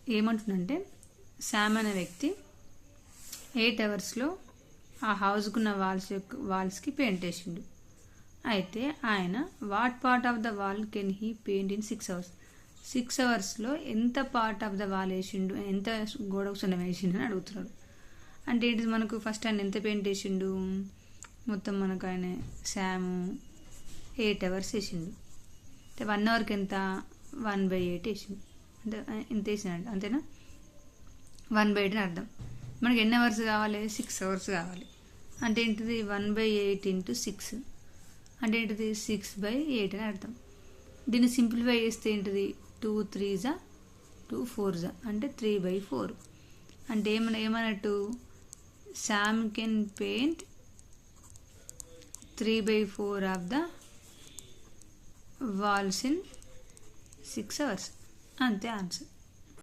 ఏమంటుందంటే శామ్ అనే వ్యక్తి 8 అవర్స్లో ఆ హౌస్కున్న వాల్స్కి పెయింట్ వేసిండు. అయితే ఆయన what part of the wall can he paint in 6 hours, 6 అవర్స్లో ఎంత పార్ట్ ఆఫ్ ద వాల్ వేసిండు, ఎంత గోడకు సున్నం వేసిండు అని అడుగుతున్నాడు. అంటే ఏంటి, మనకు ఫస్ట్ ఆయన ఎంత పెయింట్ వేసిండు, మొత్తం మనకు ఆయన శామ్ 8 అవర్స్ వేసిండు. అంటే 1 అవర్కి ఎంత, 1/8 వేసిండు. అంటే ఇంత వేసినట్టు అంతేనా, 1/8 అని అర్థం. మనకి ఎన్ని అవర్స్ కావాలి, 6 అవర్స్ కావాలి. అంటే ఏంటిది 1/8 × 6 అంటే ఏంటిది 6/8 అని అర్థం. దీన్ని సింప్లిఫై చేస్తే ఏంటిది 2 3s 2 4s అంటే 3/4. అంటే ఏమన్నట్టు Sam can paint 3/4 of the walls in 6 hours. అంతే ఆన్సర్.